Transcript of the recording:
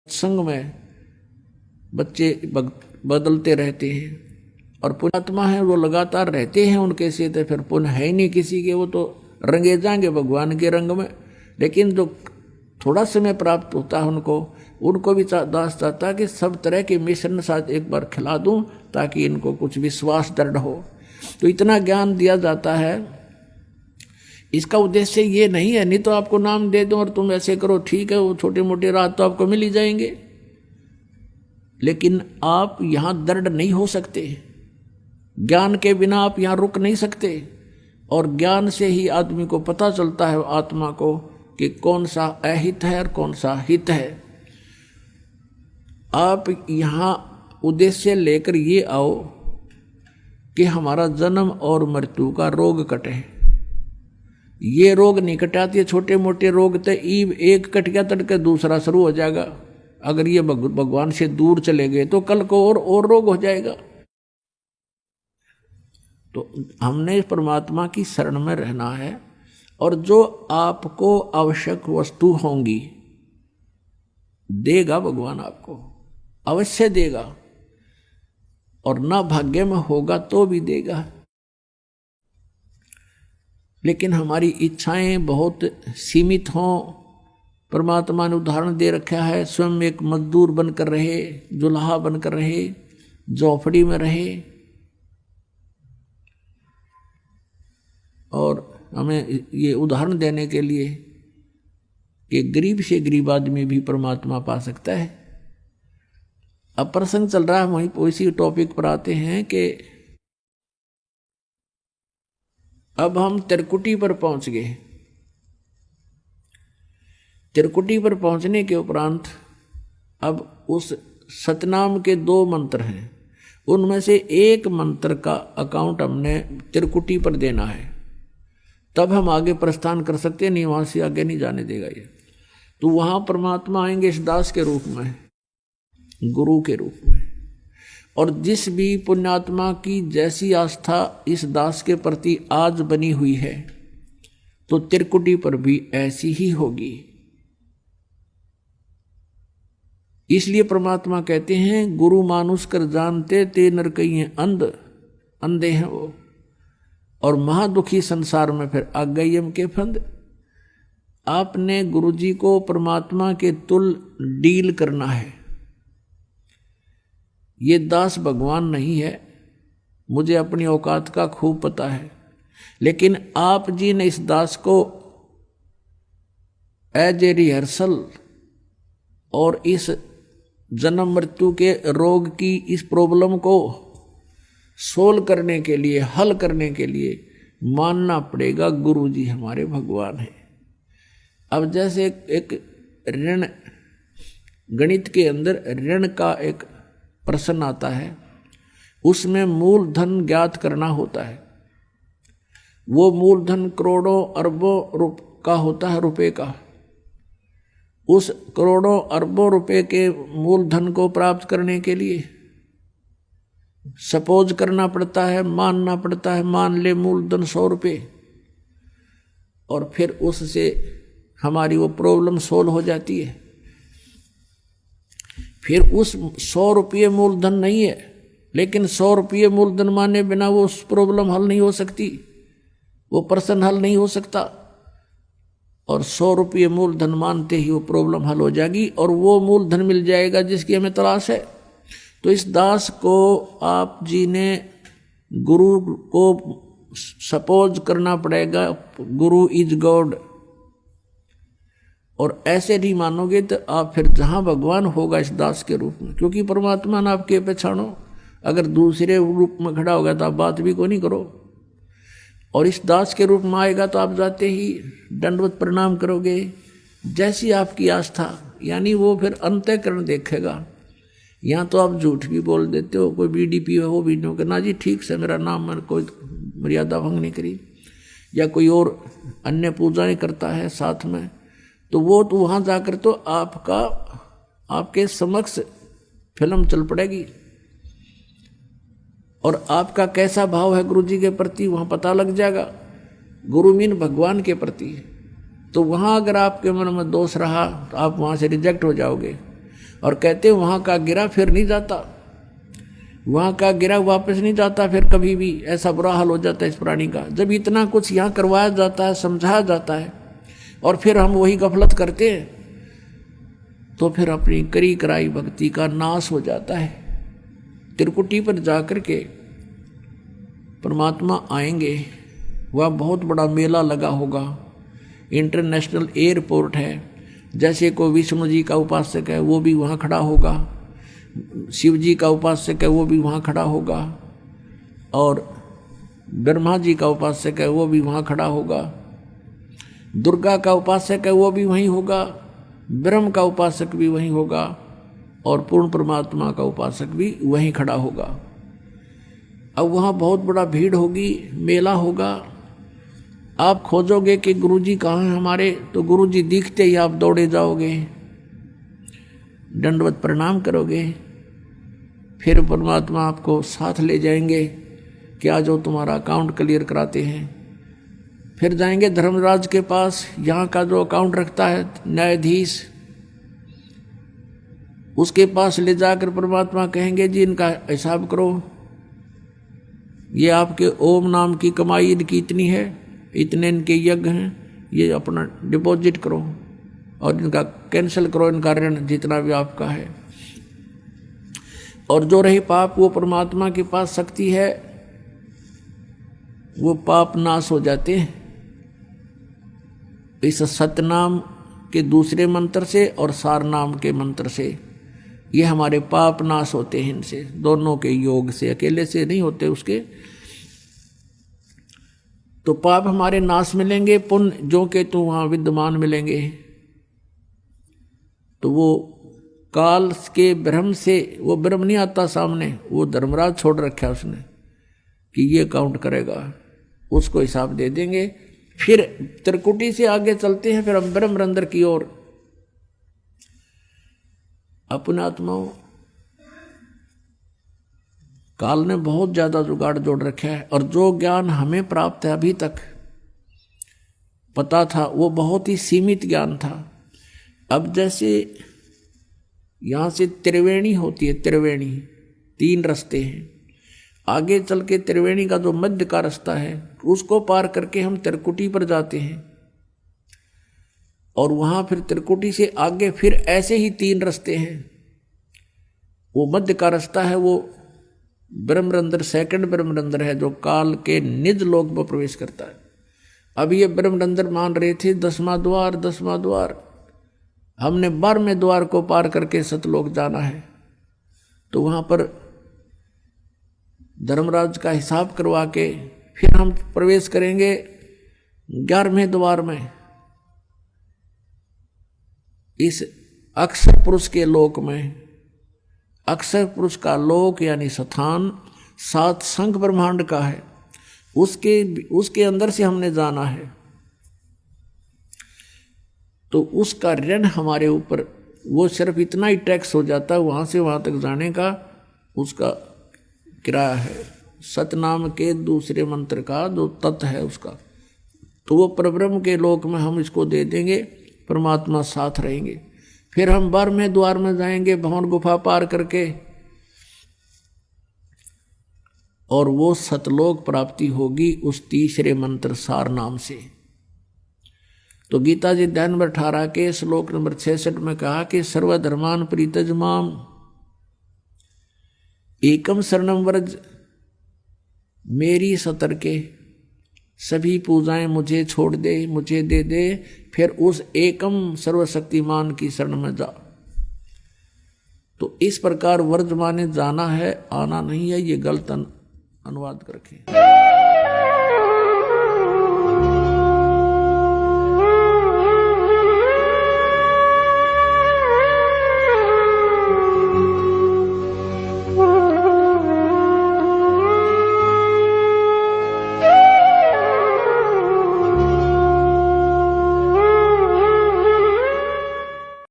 संग में बच्चे बदलते रहते हैं और पुण्यात्मा है वो लगातार रहते हैं उनके से, तो फिर पुण्य है ही नहीं किसी के, वो तो रंगे जाएंगे भगवान के रंग में। लेकिन जो थोड़ा समय प्राप्त होता है उनको भी दास चाहता है कि सब तरह के मिश्रण साथ एक बार खिला दूं ताकि इनको कुछ विश्वास दृढ़ हो। तो इतना ज्ञान दिया जाता है। इसका उद्देश्य ये नहीं है, नहीं तो आपको नाम दे दूं और तुम ऐसे करो, ठीक है, वो छोटे मोटे राज तो आपको मिल ही जाएंगे, लेकिन आप यहां दृढ़ नहीं हो सकते। ज्ञान के बिना आप यहां रुक नहीं सकते, और ज्ञान से ही आदमी को पता चलता है आत्मा को कि कौन सा अहित है और कौन सा हित है। आप यहां उद्देश्य लेकर ये आओ कि हमारा जन्म और मृत्यु का रोग कटे। ये रोग नहीं कटाती है, छोटे मोटे रोग तो ईब एक कट गया तड़के दूसरा शुरू हो जाएगा। अगर ये भगवान से दूर चले गए तो कल को और रोग हो जाएगा। तो हमने परमात्मा की शरण में रहना है, और जो आपको आवश्यक वस्तु होंगी देगा भगवान, आपको अवश्य देगा, और ना भाग्य में होगा तो भी देगा। लेकिन हमारी इच्छाएं बहुत सीमित हों। परमात्मा ने उदाहरण दे रखा है, स्वयं एक मजदूर बनकर रहे, जुल्हा बनकर रहे, झोपड़ी में रहे, और हमें ये उदाहरण देने के लिए कि गरीब से गरीब आदमी भी परमात्मा पा सकता है। अब प्रसंग चल रहा है, वहीं उसी टॉपिक पर आते हैं कि अब हम त्रिकुटी पर पहुंच गए। त्रिकुटी पर पहुंचने के उपरांत अब उस सतनाम के 2 मंत्र हैं, उनमें से एक मंत्र का अकाउंट हमने त्रिकुटी पर देना है, तब हम आगे प्रस्थान कर सकते हैं, नहीं वहां से आगे नहीं जाने देगा ये। तो वहां परमात्मा आएंगे इस दास के रूप में, गुरु के रूप में, और जिस भी पुण्यात्मा की जैसी आस्था इस दास के प्रति आज बनी हुई है तो त्रिकुटी पर भी ऐसी ही होगी। इसलिए परमात्मा कहते हैं, गुरु मानुष कर जानते ते नर कई अंधे हैं वो, और महादुखी संसार में फिर आ गई हम के फंद। आपने गुरुजी को परमात्मा के तुल डील करना है। ये दास भगवान नहीं है, मुझे अपनी औकात का खूब पता है, लेकिन आप जी ने इस दास को एज ए रिहर्सल और इस जन्म मृत्यु के रोग की इस प्रॉब्लम को सोल्व करने के लिए, हल करने के लिए मानना पड़ेगा गुरु जी हमारे भगवान हैं। अब जैसे एक ऋण, गणित के अंदर ऋण का एक प्रश्न आता है, उसमें मूलधन ज्ञात करना होता है। वो मूलधन करोड़ों अरबों का होता है, रुपए का। उस करोड़ों अरबों रुपए के मूलधन को प्राप्त करने के लिए सपोज करना पड़ता है, मानना पड़ता है, मान ले मूलधन 100 रुपये, और फिर उससे हमारी वो प्रॉब्लम सोल्व हो जाती है। फिर उस 100 रुपये मूलधन नहीं है, लेकिन 100 रुपये मूलधन माने बिना वो उस प्रॉब्लम हल नहीं हो सकती, वो प्रश्न हल नहीं हो सकता। और 100 रुपये मूलधन मानते ही वो प्रॉब्लम हल हो जाएगी, और वो मूलधन मिल जाएगा जिसकी हमें तलाश है। तो इस दास को आप जी ने गुरु को सपोज करना पड़ेगा, गुरु इज गॉड, और ऐसे नहीं मानोगे तो आप फिर जहां भगवान होगा इस दास के रूप में, क्योंकि परमात्मा ने आपके पहचानो। अगर दूसरे रूप में खड़ा होगा तो आप बात भी को नहीं करो, और इस दास के रूप में आएगा तो आप जाते ही दंडवत प्रणाम करोगे, जैसी आपकी आस्था, यानी वो फिर अंतःकरण देखेगा। यहाँ तो आप झूठ भी बोल देते हो, कोई बीडीपी हो भी नहीं करना जी, ठीक से मेरा नाम, मैंने कोई मर्यादा भंग नहीं करी, या कोई और अन्य पूजाएं करता है साथ में, तो वो तो वहाँ जाकर तो आपके समक्ष फिल्म चल पड़ेगी, और आपका कैसा भाव है गुरु जी के प्रति वहाँ पता लग जाएगा। गुरु मीन भगवान के प्रति। तो वहाँ अगर आपके मन में दोष रहा तो आप वहाँ से रिजेक्ट हो जाओगे, और कहते वहां का गिरा फिर नहीं जाता, वहां का गिरा वापस नहीं जाता फिर कभी भी। ऐसा बुरा हाल हो जाता है इस प्राणी का। जब इतना कुछ यहाँ करवाया जाता है, समझाया जाता है, और फिर हम वही गफलत करते हैं, तो फिर अपनी करी कराई भक्ति का नाश हो जाता है। त्रिकुटी पर जाकर के परमात्मा आएंगे, वह बहुत बड़ा मेला लगा होगा, इंटरनेशनल एयरपोर्ट है। जैसे को विष्णु जी का उपासक है वो भी वहाँ खड़ा होगा, शिव जी का उपासक है वो भी वहाँ खड़ा होगा, और ब्रह्मा जी का उपासक है वो भी वहाँ खड़ा होगा, दुर्गा का उपासक है वो भी वहीं होगा, ब्रह्म का उपासक भी वहीं होगा, और पूर्ण परमात्मा का उपासक भी वहीं खड़ा होगा। अब वहाँ बहुत बड़ा भीड़ होगी, मेला होगा। आप खोजोगे कि गुरुजी कहाँ हैं हमारे, तो गुरुजी दिखते ही आप दौड़े जाओगे, दंडवत प्रणाम करोगे। फिर परमात्मा आपको साथ ले जाएंगे कि आ जाओ तुम्हारा अकाउंट क्लियर कराते हैं। फिर जाएंगे धर्मराज के पास, यहाँ का जो अकाउंट रखता है न्यायाधीश, उसके पास ले जाकर परमात्मा कहेंगे जी इनका हिसाब करो, ये आपके ओम नाम की कमाई इनकी इतनी है, इतने इनके यज्ञ हैं, ये अपना डिपॉजिट करो और इनका कैंसिल करो, इनका ऋण जितना भी आपका है। और जो रही पाप, वो परमात्मा के पास शक्ति है, वो पाप नाश हो जाते हैं इस सतनाम के दूसरे मंत्र से और सार नाम के मंत्र से। ये हमारे पाप नाश होते हैं इनसे, दोनों के योग से, अकेले से नहीं होते उसके। तो पाप हमारे नाश मिलेंगे, पुण्य जो के तो वहाँ विद्यमान मिलेंगे। तो वो काल के भ्रम से, वो भ्रम नहीं आता सामने, वो धर्मराज छोड़ रखा उसने कि ये काउंट करेगा, उसको हिसाब दे देंगे। फिर त्रिकुटी से आगे चलते हैं, फिर हम ब्रह्म रंध्र की ओर। अपने आत्माओं, काल ने बहुत ज्यादा जुगाड़ जोड़ रखा है, और जो ज्ञान हमें प्राप्त है अभी तक पता था, वो बहुत ही सीमित ज्ञान था। अब जैसे यहाँ से त्रिवेणी होती है, त्रिवेणी 3 रास्ते हैं, आगे चल के त्रिवेणी का जो मध्य का रास्ता है उसको पार करके हम त्रिकुटी पर जाते हैं, और वहाँ फिर त्रिकुटी से आगे फिर ऐसे ही 3 रास्ते हैं। वो मध्य का रास्ता है, वो ब्रह्मरंध्र, सेकंड ब्रह्मरंध्र है, जो काल के निज लोक में प्रवेश करता है। अब ये ब्रह्मरंध्र मान रहे थे 10वां द्वार, 10वां द्वार, हमने 12वें द्वार को पार करके सतलोक जाना है। तो वहाँ पर धर्मराज का हिसाब करवा के फिर हम प्रवेश करेंगे 11वें द्वार में, इस अक्षर पुरुष के लोक में। अक्षर पुरुष का लोक यानी स्थान 7 संख ब्रह्मांड का है, उसके अंदर से हमने जाना है। तो उसका ऋण हमारे ऊपर, वो सिर्फ इतना ही टैक्स हो जाता है वहाँ से वहाँ तक जाने का, उसका किराया है। सतनाम के दूसरे मंत्र का जो तत्व है उसका, तो वो परब्रह्म के लोक में हम इसको दे देंगे, परमात्मा साथ रहेंगे। फिर हम 12वें द्वार में जाएंगे, भवन गुफा पार करके, और वो सतलोक प्राप्ति होगी उस तीसरे मंत्र सार नाम से। तो गीता जी अध्याय नंबर 18 के श्लोक नंबर 66 में कहा कि सर्वधर्मान परित्यज माम एकम शरणम व्रज, मेरी सतर्के, सभी पूजाएं मुझे छोड़ दे, मुझे दे दे, फिर उस एकम सर्वशक्तिमान की शरण में जा। तो इस प्रकार व्रज माने जाना है, आना नहीं है, ये गलत अनुवाद करके।